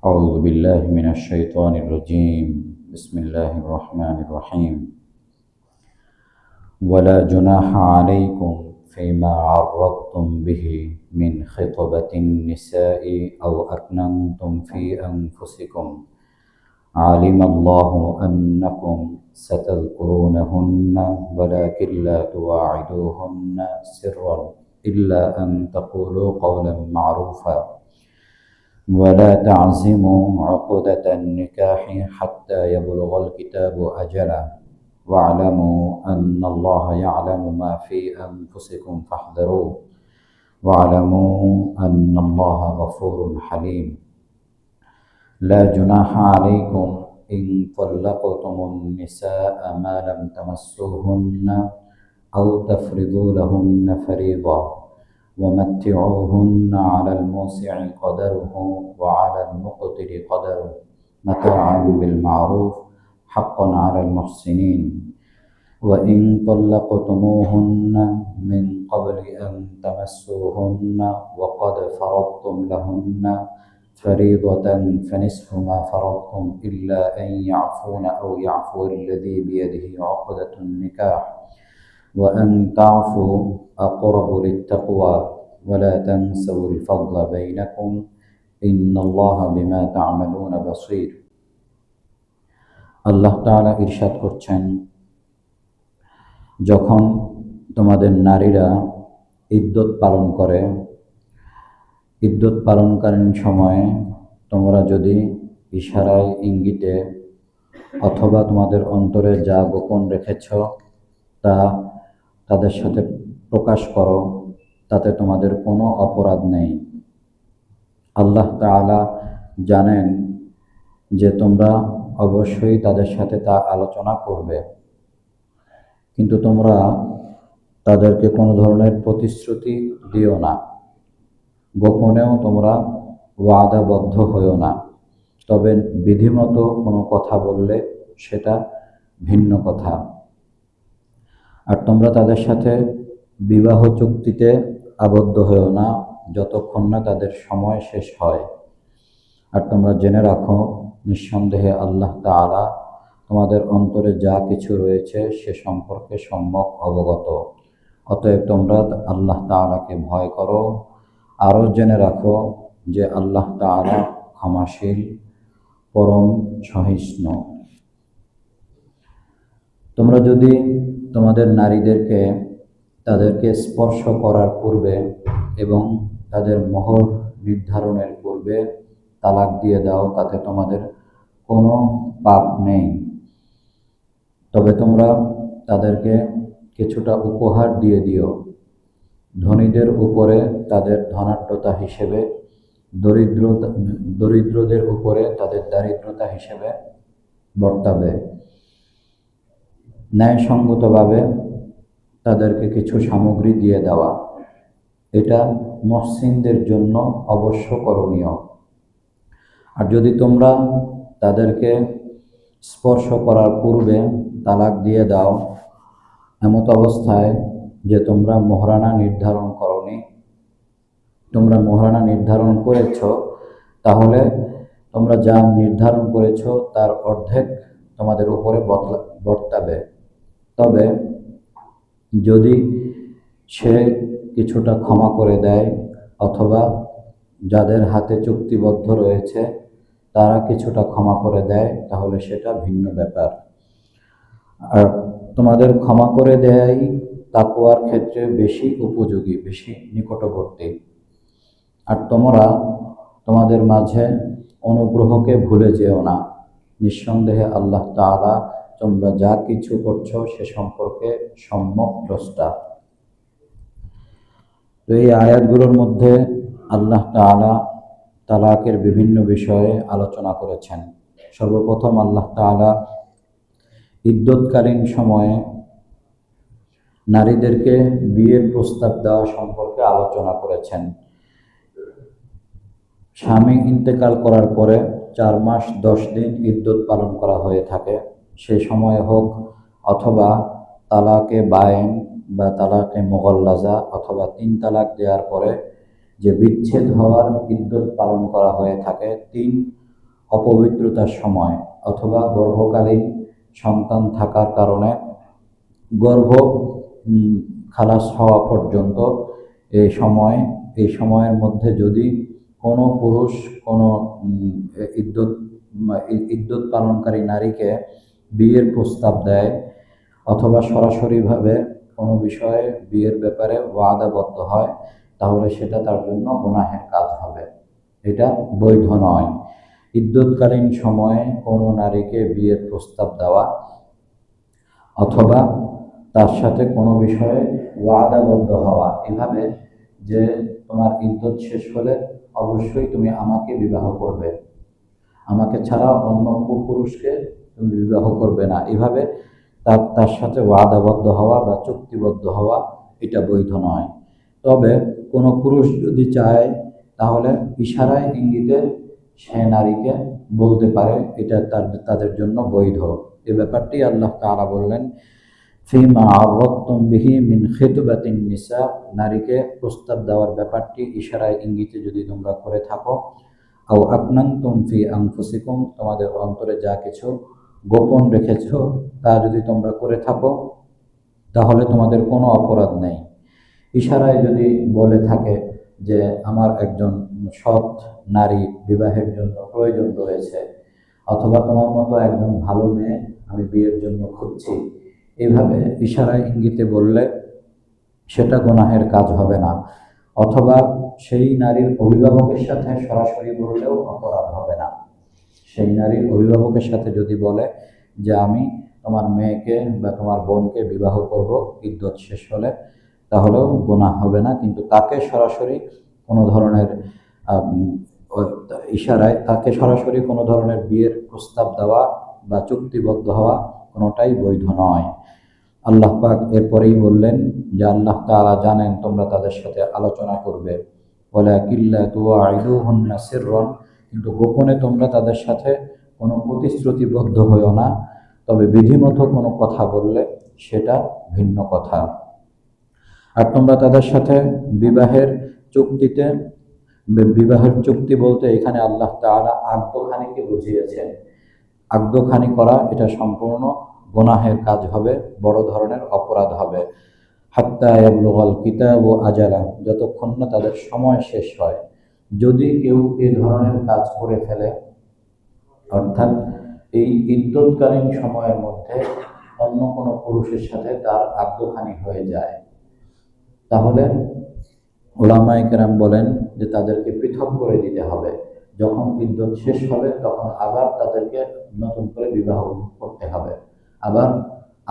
أعوذ بالله من الشيطان الرجيم. بسم الله الرحمن الرحيم. ولا جناح عليكم فيما عرضتم به من خطبة النساء أو أكننتم في أنفسكم علم الله أنكم ستذكرونهن ولكن لا تواعدوهن سرا إلا أن تقولوا قولا معروفا ولا تعزموا عقدة النكاح حتى يبلغ الكتاب أجله واعلموا أن الله يعلم ما في أنفسكم فاحذروه واعلموا أن الله غفور حليم. لا جناح عليكم إن طلقتم النساء ما لم تمسوهن أو تفرضوا لهن فريضة ومتعوهن على الموسع قدره وعلى المقتر قدره متاعا بالمعروف حقا على المحسنين. وإن طلقتموهن من قبل أن تمسوهن وقد فرضتم لهن فريضة فنصف ما فرضتم إلا أن يعفون أو يعفو الذي بيده عقدة النكاح وأن تعفوا أقرب للتقوى ولا تنسوا الفضل بينكم إن الله بما تعملون بصير. আল্লাহ তাআলা ইরশাদ করছেন, যখন তোমাদের নারীরা ইদ্যত পালন করে, ইদ্যত পালনকালীন সময়ে তোমরা যদি ইশারায়, ইঙ্গিতে অথবা তোমাদের অন্তরে যা গোপন রেখেছ তা তাদের সাথে প্রকাশ করো, তাতে তোমাদের কোনো অপরাধ নেই। আল্লাহ তাআলা জানেন যে তোমরা অবশ্যই তাদের সাথে তা আলোচনা করবে, কিন্তু তোমরা তাদেরকে কোনো ধরনের প্রতিশ্রুতি দিও না, গোপনেও তোমরা ওয়াদাবদ্ধ হইও না। তবে বিধিমতো কোনো কথা বললে সেটা ভিন্ন কথা। আর তোমরা তাদের সাথে বিবাহ চুক্তিতে আবদ্ধ হয়েও না যতক্ষণ না তাদের সময় শেষ হয়। আর তোমরা জেনে রাখো, নিঃসন্দেহে আল্লাহ তাআলা তোমাদের অন্তরে যা কিছু রয়েছে সে সম্পর্কে সম্যক অবগত। অতএব তোমরা আল্লাহ তাআলাকে ভয় করো। আরও জেনে রাখো যে আল্লাহ তাআলা ক্ষমাশীল, পরম সহিষ্ণু। তোমরা যদি তোমাদের নারীদেরকে তাদেরকে স্পর্শ করার পূর্বে এবং তাদের মোহর নির্ধারণের পূর্বে তালাক দিয়ে দাও, তাতে তোমাদের কোনো পাপ নেই। তবে তোমরা তাদেরকে কিছুটা উপহার দিয়ে দিও। ধনীদের উপরে তাদের ধনাঢ্যতা হিসেবে, দরিদ্রদের উপরে তাদের দারিদ্রতা হিসেবে বর্তাবে। ন্যায়সঙ্গতভাবে তাদেরকে কিছু সামগ্রী দিয়ে দেওয়া, এটা মুহসিনদের জন্য অবশ্য করণীয়। আর যদি তোমরা তাদেরকে স্পর্শ করার পূর্বে তালাক দিয়ে দাও, এমত অবস্থায় যে তোমরা মোহরানা নির্ধারণ করনি, তোমরা মোহরানা নির্ধারণ করেছ, তাহলে তোমরা যা নির্ধারণ করেছ তার অর্ধেক তোমাদের উপরে বর্তাবে। তবে যদি সে কিছুটা ক্ষমা করে দেয় অথবা যাদের হাতে চুক্তিবদ্ধ রয়েছে তারা কিছুটা ক্ষমা করে দেয়, তাহলে সেটা ভিন্ন ব্যাপার। আর তোমাদের ক্ষমা করে দেয়াই তাকওয়ার ক্ষেত্রে বেশি উপযোগী, বেশি নিকটবর্তী। আর তোমরা তোমাদের মাঝে অনুগ্রহকে ভুলে যেও না। নিঃসন্দেহে আল্লাহ তাআলা তোমরা যা কিছু করছো সে সম্পর্কে সম্যক দ্রষ্টা। তো এই আয়াতগুলোর মধ্যে আল্লাহ তাআলা তালাকের বিভিন্ন বিষয়ে আলোচনা করেছেন। সর্বপ্রথম আল্লাহ তাআলা ইদ্যতকালীন সময়ে নারীদেরকে বিয়ের প্রস্তাব দেওয়া সম্পর্কে আলোচনা করেছেন। স্বামী ইন্তেকাল করার পরে 4 মাস 10 দিন ইদ্যত পালন করা হয়ে থাকে। সেই সময়ে হোক অথবা তালাকে বায়েন বা তালাকে মুগাল্লাজা অথবা 3 তালাক দেওয়ার পরে যে বিচ্ছেদ হওয়ার ইদ্যত পালন করা হয়ে থাকে, 3 অপবিত্রতার সময় অথবা গর্ভকালীন সন্তান থাকার কারণে গর্ভ খালাস হওয়া পর্যন্ত এই সময় এই সময়ের মধ্যে যদি কোনো পুরুষ কোনো ইদ্যত ইদ্যত পালনকারী নারীকে বিয়ের প্রস্তাব দেয় অথবা সরাসরিভাবে কোনো বিষয়ে বিয়ের ব্যাপারে ওয়াদাবদ্ধ হয়, তাহলে সেটা তার জন্য গুনাহের কাজ হবে, এটা বৈধ নয়। ইদ্যতকালীন সময়ে কোনো নারীকে বিয়ের প্রস্তাব দেওয়া অথবা তার সাথে কোনো বিষয়ে ওয়াদাবদ্ধ হওয়া, এভাবে যে তোমার ইদ্যত শেষ হলে অবশ্যই তুমি আমাকে বিবাহ করবে, আমাকে ছাড়া অন্য পুরুষকে তুমি বিবাহ করবে না, এভাবে তার সাথে ওয়াদাবদ্ধ হওয়া বা চুক্তিবদ্ধ হওয়া এটা বৈধ নয়। তবে কোনো পুরুষ যদি চায় তাহলে ইশারায় ইঙ্গিতে সে নারীকে বলতে পারে, এটা তাদের জন্য বৈধ। এ ব্যাপারটি আল্লাহ তাআলা বললেন, ফিমা আরাদতুম বিহি মিন খিতবাতিন নিসা, নারীকে প্রস্তাব দেওয়ার ব্যাপারটি ইশারায় ইঙ্গিতে যদি তোমরা করে থাকো, আও আকনানতুম ফি আনফুসিকুম, তোমাদের অন্তরে যা কিছু গোপন রেখেছ তা যদি তোমরা করে থাকো তাহলে তোমাদের কোনো অপরাধ নেই। ইশারায় যদি বলে থাকে যে আমার একজন সৎ নারী বিবাহের জন্য প্রয়োজন রয়েছে, অথবা তোমার মতো একজন ভালো মেয়ে আমি বিয়ের জন্য খুঁজছি, এভাবে ইশারায় ইঙ্গিতে বললে সেটা গুনাহের কাজ হবে না। অথবা সেই নারীর অভিভাবকের সাথে সরাসরি বললেও অপরাধ হবে না। সেই নারীর অভিভাবকের সাথে যদি বলে যে আমি তোমার মেয়েকে বা তোমার বোনকে বিবাহ করব ইদ্যত শেষ হলে, তাহলেও গুনাহ হবে না। কিন্তু তাকে সরাসরি কোনো ধরনের ইশারায় তাকে সরাসরি কোনো ধরনের বিয়ের প্রস্তাব দেওয়া বা চুক্তিবদ্ধ হওয়া কোনোটাই বৈধ নয়। আল্লাহ পাক এরপরেই বললেন যে আল্লাহ তাআলা জানেন তোমরা তাদের সাথে আলোচনা করবে, ওয়ালাকিল্লা তুওয়াইদুহুন্না সিররান, কিন্তু গোপনে তোমরা তাদের সাথে কোনো প্রতিশ্রুতিবদ্ধ হইও না, তবে বিধিমতো কোনো কথা বললে সেটা ভিন্ন কথা। আর তোমরা তাদের সাথে বিবাহের চুক্তি বলতে এখানে আল্লাহ তাআলা আত্মখানিকে বুঝিয়েছেন। আত্মখানি করা এটা সম্পূর্ণ গুনাহের কাজ হবে, বড় ধরনের অপরাধ হবে। হাত্তা ইয়াবলুগাল কিতাবু আজালা, যতক্ষণ না তাদের সময় শেষ হয়। যদি কেউ এই ধরনের কাজ করে ফেলে, অর্থাৎ এই ইদ্যতকালীন সময়ের মধ্যে অন্য কোনো পুরুষের সাথে তার আত্মখানি হয়ে যায়, তাহলে উলামায়ে কেরাম বলেন যে তাদেরকে পৃথক করে দিতে হবে। যখন ইদ্যত শেষ হবে তখন আবার তাদেরকে নতুন করে বিবাহ করতে হবে, আবার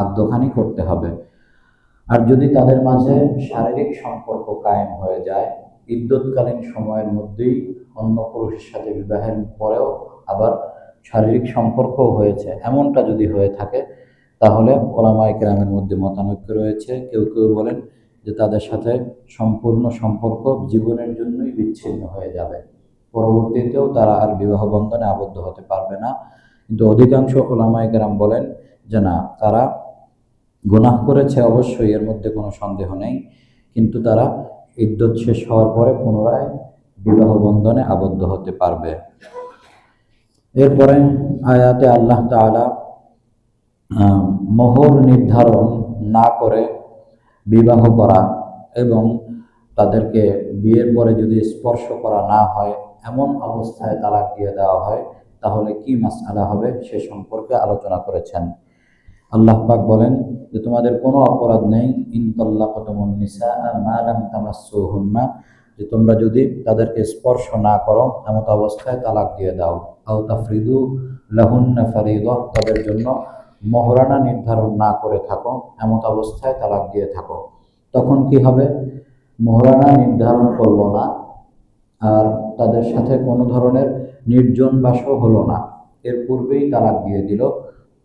আদ্যখানি করতে হবে। আর যদি তাদের মাঝে শারীরিক সম্পর্ক কায়েম হয়ে যায়, ইদ্যতকালীন সময়ের মধ্যেই অন্য পুরুষের সাথে বিবাহের পরেও আবার শারীরিক সম্পর্কও হয়েছে, এমনটা যদি হয়ে থাকে, তাহলে উলামায়ে কেরামের মধ্যে মতানৈক্য রয়েছে। কেউ কেউ বলেন যে তাদের সাথে সম্পূর্ণ সম্পর্ক জীবনের জন্যই বিচ্ছিন্ন হয়ে যাবে, পরবর্তীতেও তারা আর বিবাহ বন্ধনে আবদ্ধ হতে পারবে না। কিন্তু অধিকাংশ উলামায়ে কেরাম বলেন যে না, তারা গুনাহ করেছে অবশ্যই, এর মধ্যে কোনো সন্দেহ নেই, কিন্তু তারা ইদ্যত শেষ হওয়ার পরে পুনরায় বিবাহ বন্ধনে আবদ্ধ হতে পারবে। এরপরে আয়াতে আল্লাহ তাআলা মোহর নির্ধারণ না করে বিবাহ করা এবং তাদেরকে বিয়ের পরে যদি স্পর্শ করা না হয় এমন অবস্থায় তালাক দিয়ে দেওয়া হয়, তাহলে কি মাসআলা হবে সে সম্পর্কে আলোচনা করেছেন। আল্লাহ পাক বলেন যে তোমাদের কোনো অপরাধ নেই, ইন তাল্লাকতুমুন নিসাআ মা লাম তামাসসুহুন্না, যে তোমরা যদি তাদেরকে স্পর্শ না করো এমত অবস্থায় তালাক দিয়ে দাও, আও তাফরিদু লাহুন্না ফারিদা, তাদের জন্য মহরানা নির্ধারণ না করে থাকো, এমত অবস্থায় তালাক দিয়ে থাকো। তখন কি হবে? মহরানা নির্ধারণ করলো না আর তাদের সাথে কোনো ধরনের নির্জন বাসও হলো না, এর পূর্বেই তালাক দিয়ে দিল,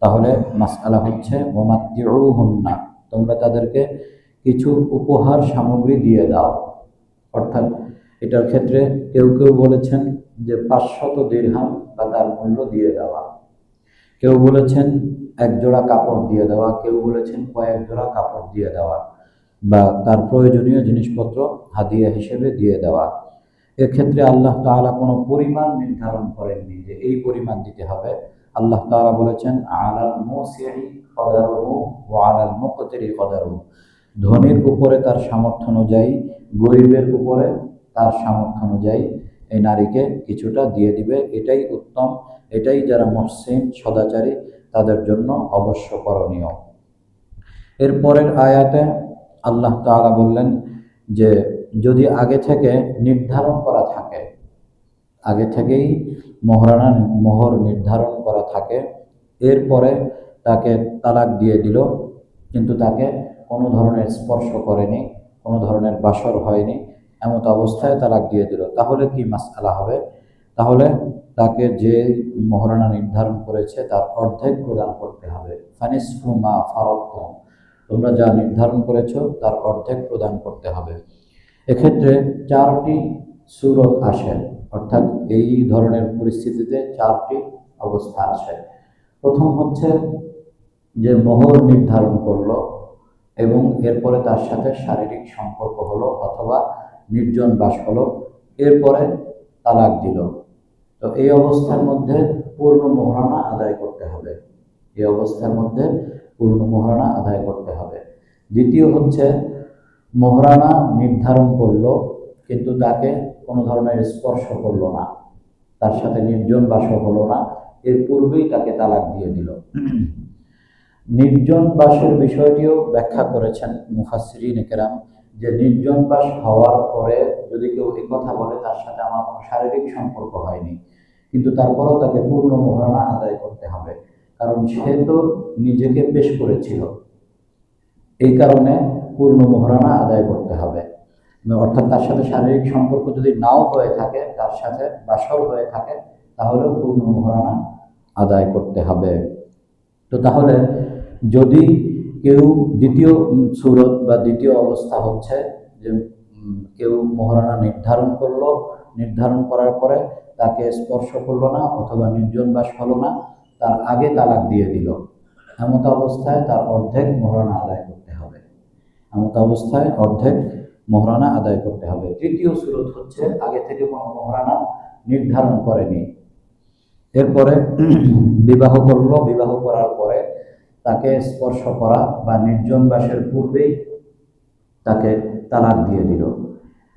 তাহলে মাসআলা হচ্ছে ওয়ামাত্তিউহুন্না, তোমরা তাদেরকে কিছু উপহার সামগ্রী দিয়ে দাও। অর্থাৎ এটার ক্ষেত্রে কেউ কেউ বলেছেন যে 500 দিরহাম বা তার মূল্য দিয়ে দেওয়া, কেউ বলেছেন এক জোড়া কাপড় দিয়ে দেওয়া, কেউ বলেছেন কয়েক জোড়া কাপড় দিয়ে দেওয়া, বা তার প্রয়োজনীয় জিনিসপত্র হাদিয়া হিসেবে দিয়ে দেওয়া। এক্ষেত্রে আল্লাহ তাআলা কোনো পরিমাণ নির্ধারণ করেননি যে এই পরিমাণ দিতে হবে। আল্লাহ তাআলা বলেছেন আলাল মুসিই কদারুহু ওয়া আলাল মুকতিরি কদারুহু, ধনীর উপরে তার সামর্থ্য অনুযায়ী, গরিবের উপরে তার সামর্থ্য অনুযায়ী এই নারীকে কিছুটা দিয়ে দিবে। এটাই উত্তম, এটাই যারা মুহসিন সদাচারী তাদের জন্য অবশ্য করণীয়। এরপরের আয়াতে আল্লাহ তাআলা বললেন যে যদি আগে থেকে নির্ধারণ করা থাকে, আগে থেকেই মোহর নির্ধারণ করা থাকে, এরপরে তাকে তালাক দিয়ে দিল, কিন্তু তাকে কোনো ধরনের স্পর্শ করেনি, কোনো ধরনের বাসর হয়নি, এমত অবস্থায় তালাক দিয়ে দিল, তাহলে কি মাসআলা হবে? তাহলে তাকে যে মোহরানা নির্ধারণ করেছে তার অর্ধেক প্রদান করতে হবে। ফানিসফু মা ফারাদতুম, তোমরা যা নির্ধারণ করেছো তার অর্ধেক প্রদান করতে হবে। এক্ষেত্রে 4টি সূরত আসে, অর্থাৎ এই ধরনের পরিস্থিতিতে 4টি অবস্থা আসে। প্রথম হচ্ছে যে মোহর নির্ধারণ করলো এবং এরপরে তার সাথে শারীরিক সম্পর্ক হলো অথবা নির্জন বাস হলো, এরপরে তালাক দিল। তো এই অবস্থার মধ্যে পূর্ণ মোহরানা আদায় করতে হবে, এই অবস্থার মধ্যে পূর্ণ মোহরানা আদায় করতে হবে। দ্বিতীয় হচ্ছে মোহরানা নির্ধারণ করলো কিন্তু তাকে কোনো ধরনের স্পর্শ করলো না, তার সাথে নির্জন বাসও হলো না, এর পূর্বেই তাকে তালাক দিয়ে দিল। নির্জন বাসের বিষয়টিও ব্যাখ্যা করেছেন মুফাসসিরিনে কেরাম যে নির্জন বাস হওয়ার পরে যদি কেউ এই কথা বলে তার সাথে আমার কোনো শারীরিক সম্পর্ক হয়নি, কিন্তু তারপরেও তাকে পূর্ণ মোহরানা আদায় করতে হবে, কারণ সে তো নিজেকে পেশ করেছিল, এই কারণে পূর্ণ মোহরানা আদায় করতে হবে। অর্থাৎ তার সাথে শারীরিক সম্পর্ক যদি নাও হয়ে থাকে, তার সাথে বাসর হয়ে থাকে, তাহলেও পূর্ণ মোহরানা আদায় করতে হবে। তো তাহলে যদি কেউ দ্বিতীয় সূরত বা দ্বিতীয় অবস্থা হচ্ছে যে কেউ মোহরানা নির্ধারণ করলো, নির্ধারণ করার পরে তাকে স্পর্শ করলো না অথবা নির্জন বাস হলো না, তার আগে তালাক দিয়ে দিল, এমত অবস্থায় তার অর্ধেক মোহরানা আদায় করতে হবে, এমত অবস্থায় অর্ধেক মোহরানা আদায় করতে হবে। তৃতীয় সূরত হচ্ছে আগে থেকে কোনো মোহরানা নির্ধারণ করেনি, এরপরে বিবাহ করলো, বিবাহ করার পরে তাকে স্পর্শ করা বা নির্জন বাসের পূর্বেই তাকে তালাক দিয়ে দিল,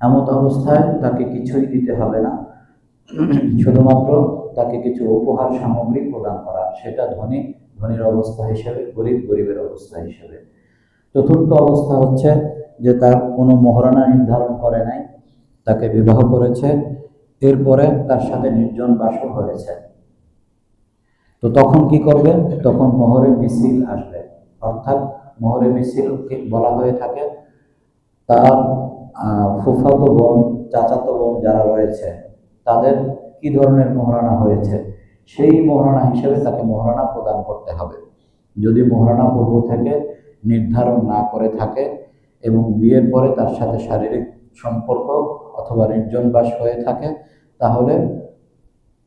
এমত অবস্থায় তাকে কিছুই দিতে হবে না, শুধুমাত্র তাকে কিছু উপহার সামগ্রী প্রদান করা, সেটা ধনীর অবস্থা হিসেবে, গরিবের অবস্থা হিসেবে। চতুর্থ অবস্থা হচ্ছে যে তার কোনো মোহরানা নির্ধারণ করে নাই, তাকে বিবাহ করেছে, এরপরে তার সাথে নির্জন বাসও হয়েছে, তো তখন কি করবে? তখন মোহরে মিছিল আসবে, অর্থাৎ মোহরে মিছিলকে বলা হয়ে থাকে তার ফুফাতো বোন, চাচাতো বোন যারা রয়েছে তাদের কি ধরনের মোহরানা হয়েছে সেই মোহরানা হিসেবে তাকে মোহরানা প্রদান করতে হবে। যদি মোহরানা পূর্ব থেকে নির্ধারণ না করে থাকে এবং বিয়ের পরে তার সাথে শারীরিক সম্পর্ক অথবা নির্জন বাস হয়ে থাকে, তাহলে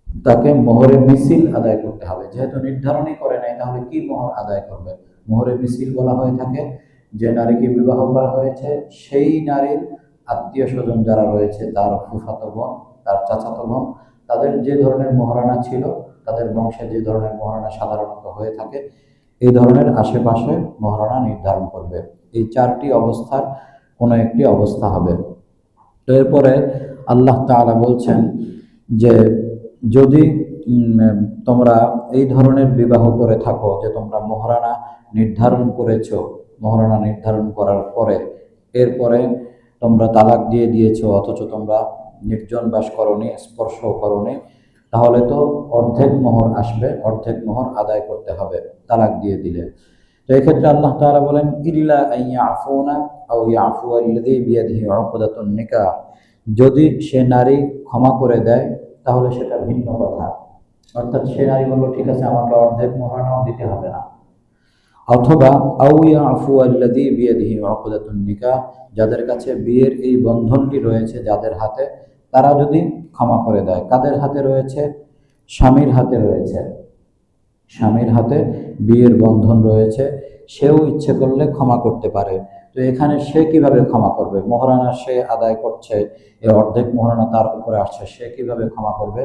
তাকে মোহরে মিছিল আদায় করতে হবে। যেহেতু নির্ধারণই করে নাই, তাহলে কি মোহর আদায় করবে? মোহরে মিছিল বলা হয়ে থাকে যে নারীকে বিবাহ করা হয়েছে সেই নারীর আত্মীয় স্বজন যারা রয়েছে, তার ফুফাতো বোন, তার চাচাতো বোন, তাদের যে ধরনের মোহরানা ছিল, তাদের বংশে যে ধরনের মোহরানা সাধারণত হয়ে থাকে, এই ধরনের আশেপাশে মোহরানা নির্ধারণ করবে। এই 4টি অবস্থার কোনো একটি অবস্থা হবে। তো এরপরে আল্লাহ তাআলা বলছেন যে যদি তোমরা এই ধরনের বিবাহ করে থাকো যে তোমরা মোহরানা নির্ধারণ করেছো, মোহরানা নির্ধারণ করার পরে এরপরে তোমরা তালাক দিয়ে দিয়েছো, অথচ তোমরা নির্জন বাস করনি, স্পর্শ করনি, তাহলে তো অর্ধেক মোহর আসবে, অর্ধেক মোহর আদায় করতে হবে তালাক দিয়ে দিলে। তো এক্ষেত্রে আল্লাহ তাআলা বলেন ইল্লা আইয়াফুনা আও ইয়াফু আল্লাযী বিয়াদিহি উকদাতুন নিকাহ, যদি সে নারী ক্ষমা করে দেয় তাহলে সেটা ভিন্ন কথা, অর্থাৎ সে নারী বললো ঠিক আছে আমাকে অর্ধেক মোহরানাও দিতে হবে না, অথবা আও ইয়াফু আল্লাযী বিয়াদিহি উকদাতুন নিকাহ, যাদের কাছে বিয়ের এই বন্ধনটি রয়েছে যাদের হাতে, তারা যদি ক্ষমা করে দেয়। কাদের হাতে রয়েছে? স্বামীর হাতে রয়েছে, স্বামীর হাতে বিয়ের বন্ধন রয়েছে, সেও ইচ্ছে করলে ক্ষমা করতে পারে। তো এখানে সে কিভাবে ক্ষমা করবে? মহারানা সে আদায় করছে, এ অর্ধেক মহারানা তার উপরে আসছে, সে কিভাবে ক্ষমা করবে?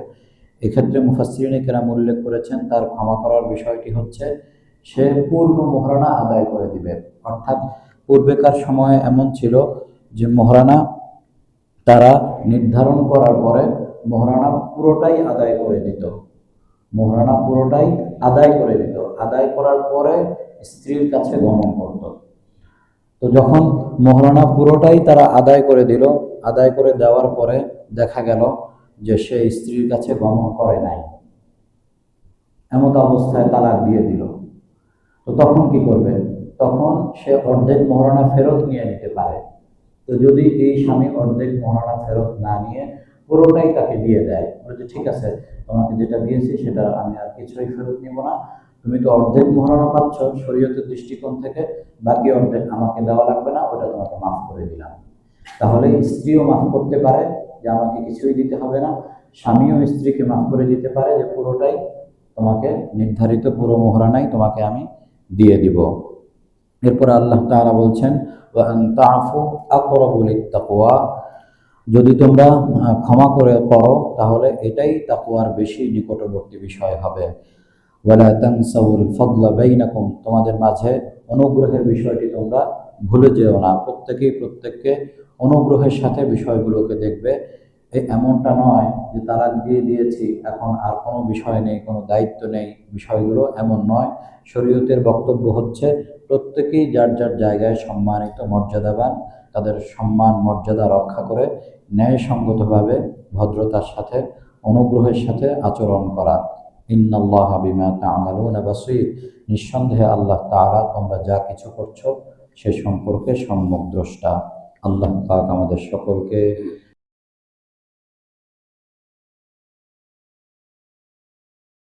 এক্ষেত্রে মুফাসসিরিনে কেরাম উল্লেখ করেছেন তার ক্ষমা করার বিষয়টি হচ্ছে সে পূর্ণ মহারানা আদায় করে দিবে। অর্থাৎ পূর্বেকার সময়ে এমন ছিল যে মহারানা তারা নির্ধারণ করার পরে মহারানা পুরোটাই আদায় করে দিত। মহারানা পুরোটাই আদায় করে দিত, আদায় করার পরে স্ত্রীর কাছে গমন করত। তো যখন মহারানা পুরোটাই তারা আদায় করে দিল, আদায় করে দেওয়ার পরে দেখা গেল যে সে স্ত্রীর কাছে গমন করে নাই, এমত অবস্থায় তালাক দিয়ে দিল। তো তখন কি করবে? তখন সে অর্ধেক মহারানা ফেরত নিয়ে নিতে পারে। তো যদি এই স্বামী অর্ধেক মহারানা ফেরত না নিয়ে পুরোটাই তাকে দিয়ে দেয়, বলে ঠিক আছে তোমাকে যেটা দিয়েছি সেটা আমি আর কিছুই ফেরত নিব না, তুমি তো অর্ধেক মহারানা পাচ্ছ শরীয়তের দৃষ্টিকোণ থেকে, বাকি অর্ধেক আমাকে দেওয়া লাগবে না, ওটা তোমাকে মাফ করে দিলাম। তাহলে স্ত্রীও মাফ করতে পারে যে আমাকে কিছুই দিতে হবে না, স্বামীও স্ত্রীকে মাফ করে দিতে পারে যে পুরোটাই তোমাকে নির্ধারিত পুরো মহারানাই তোমাকে আমি দিয়ে দিব। এরপর আল্লাহ তাআলা বলছেন ওয়া আন তা'ফু আকরাবু লিত-তাকওয়া, যদি তোমরা ক্ষমা করে করো তাহলে এটাই তাকওয়ার বেশি নিকটবর্তী বিষয় হবে। ওয়ালা তানসাউল ফাদলা বাইনাকুম, তোমাদের মাঝে অনুগ্রহের বিষয়টি তোমরা ভুলে যেও না। প্রত্যেকেই প্রত্যেককে অনুগ্রহের সাথে বিষয়গুলোকে দেখবে। এমনটা নয় যে তালাক দিয়ে দিয়েছি এখন আর কোনো বিষয় নেই, কোনো দায়িত্ব নেই, বিষয়গুলো এমন নয়। শরীয়তের বক্তব্য হচ্ছে প্রত্যেকেই যার যার জায়গায় সম্মানিত, মর্যাদাবান, তাদের সম্মান মর্যাদা রক্ষা করে ন্যায়সঙ্গতভাবে ভদ্রতার সাথে অনুগ্রহের সাথে আচরণ করা। ইন্নাল্লাহা বিমা তা'মালুনা বাসীর, নিঃসন্দেহে আল্লাহ তাআলা তোমরা যা কিছু করছো সে সম্পর্কে সম্যক দ্রষ্টা। আল্লাহ পাক আমাদের সকলকে